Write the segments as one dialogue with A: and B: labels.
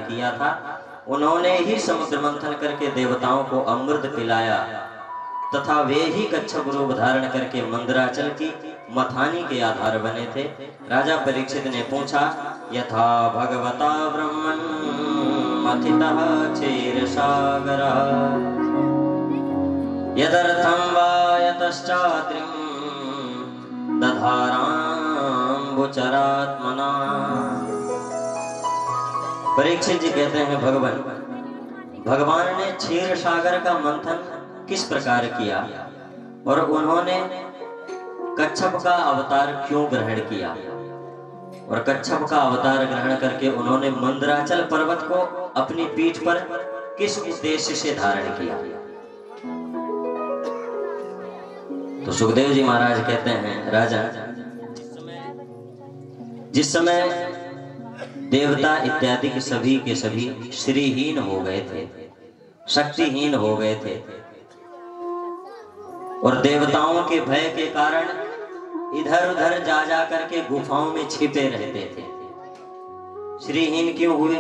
A: किया था, उन्होंने ही समुद्र मंथन करके देवताओं को अमृत पिलाया तथा वे ही कच्छप रूप धारण करके मंदराचल की मथानी के आधार बने थे। राजा परीक्षित ने पूछा, यथा भगवता ब्रह्मन् मथितः क्षीरसागरः यदर्थं वा यतश्चात्रिं दधाराम्बुचरात्मना। परीक्षित जी कहते हैं, भगवान ने क्षीर सागर का मंथन किस प्रकार किया और उन्होंने कच्छप का अवतार क्यों ग्रहण किया, और कच्छप का अवतार ग्रहण करके उन्होंने मंदराचल पर्वत को अपनी पीठ पर किस उद्देश्य से धारण किया। तो सुखदेव जी महाराज कहते हैं, राजा, जिस समय देवता इत्यादि के सभी श्रीहीन हो गए थे, शक्तिहीन हो गए थे और देवताओं के भय के कारण इधर उधर जा करके गुफाओं में छिपे रहते थे। श्रीहीन क्यों हुए?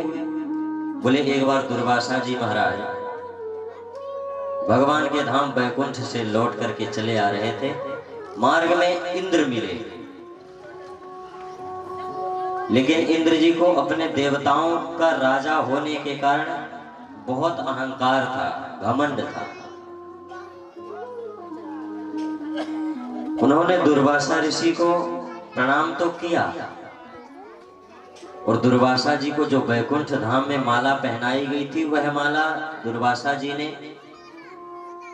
A: बोले, एक बार दुर्वासा जी महाराज भगवान के धाम बैकुंठ से लौट करके चले आ रहे थे। मार्ग में इंद्र मिले, लेकिन इंद्र जी को अपने देवताओं का राजा होने के कारण बहुत अहंकार था, घमंड था। उन्होंने दुर्वासा ऋषि को प्रणाम तो किया और दुर्वासा जी को जो बैकुंठ धाम में माला पहनाई गई थी, वह माला दुर्वासा जी ने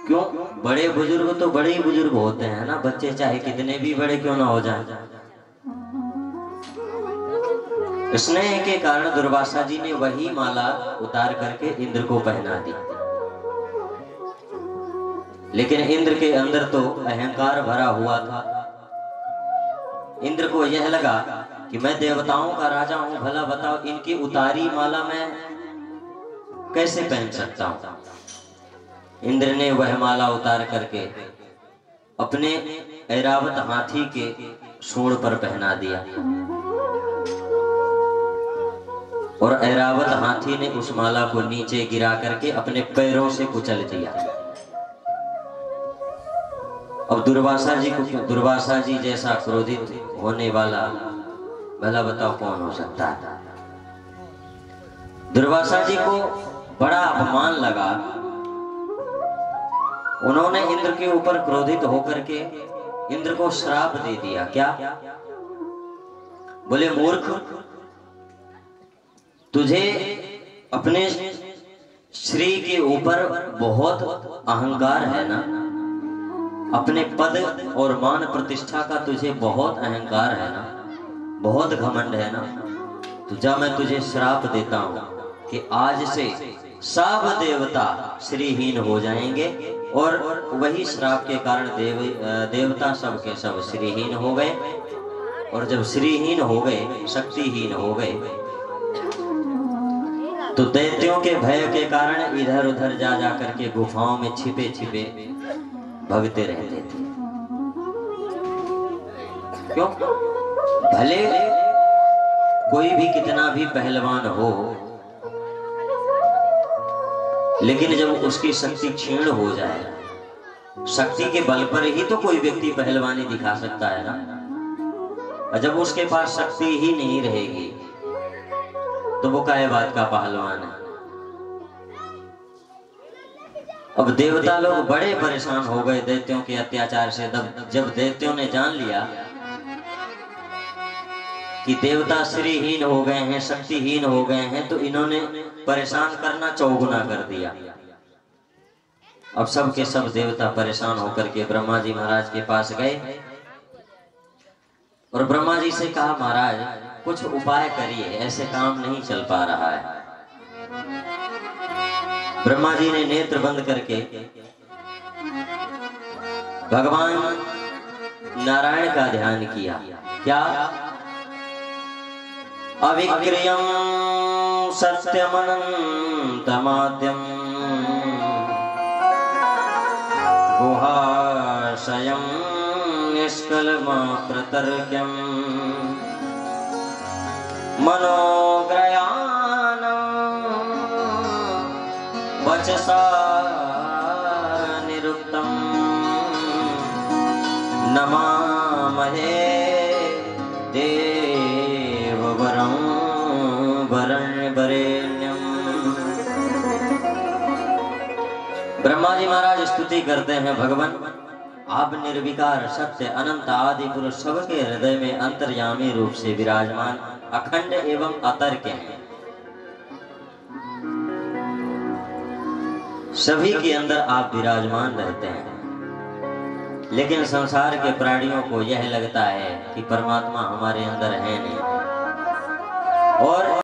A: क्यों, बड़े बुजुर्ग तो बड़े ही बुजुर्ग होते हैं ना, बच्चे चाहे कितने भी बड़े क्यों ना हो जाएं, स्नेह के कारण दुर्वासा जी ने वही माला उतार करके इंद्र को पहना दी। लेकिन इंद्र के अंदर तो अहंकार भरा हुआ था। इंद्र को यह लगा कि मैं देवताओं का राजा हूं, भला बताओ इनकी उतारी माला मैं कैसे पहन सकता हूं। इंद्र ने वह माला उतार करके अपने ऐरावत हाथी के सूंड पर पहना दिया और ऐरावत हाथी ने उस माला को नीचे गिरा करके अपने पैरों से कुचल दिया। अब दुर्वासा जी जैसा क्रोधित होने वाला भला बताओ कौन हो सकता है। दुर्वासा जी को बड़ा अपमान लगा। उन्होंने इंद्र के ऊपर क्रोधित होकर के इंद्र को श्राप दे दिया। क्या? बोले, मूर्ख, तुझे अपने श्री के ऊपर बहुत अहंकार है ना, अपने पद और मान प्रतिष्ठा का तुझे बहुत अहंकार है ना, बहुत घमंड है ना। तो जा, मैं तुझे श्राप देता हूं कि आज से सब देवता श्रीहीन हो जाएंगे और वही श्राप के कारण देवता सब के सब श्रीहीन हो गए। और जब श्रीहीन हो गए, शक्तिहीन हो गए, तो दैत्यों के भय के कारण इधर उधर जा करके गुफाओं में छिपे छिपे भगते रहते थे। क्यों? भले कोई भी कितना भी पहलवान हो, लेकिन जब उसकी शक्ति क्षीण हो जाए, शक्ति के बल पर ही तो कोई व्यक्ति पहलवानी दिखा सकता है ना। और जब उसके पास शक्ति ही नहीं रहेगी तो वो काहे बात का पहलवान है। अब देवता लोग बड़े परेशान हो गए दैत्यों के अत्याचार से। जब दैत्यों ने जान लिया कि देवता श्रीहीन हो गए हैं, शक्तिहीन हो गए हैं, तो इन्होंने परेशान करना चौगुना कर दिया। अब सब के सब देवता परेशान होकर के ब्रह्मा जी महाराज के पास गए और ब्रह्मा जी से कहा, महाराज कुछ उपाय करिए, ऐसे काम नहीं चल पा रहा है। ब्रह्मा जी ने नेत्र बंद करके भगवान नारायण का ध्यान किया। क्या? अविक्रियं सत्यमनन्तमाद्यं गुहाशयं निष्कलमाप्रतर्क्यं मनोग्रयानं वचसा निरुक्तम नमामहे देववरं वरेण्यम। ब्रह्मा जी महाराज स्तुति करते हैं, भगवान आप निर्विकार सत्य अनंत आदि पुरुष सबके हृदय में अंतर्यामी रूप से विराजमान अखंड एवं अतर्क हैं। सभी के अंदर आप विराजमान रहते हैं, लेकिन संसार के प्राणियों को यह लगता है कि परमात्मा हमारे अंदर है नहीं। और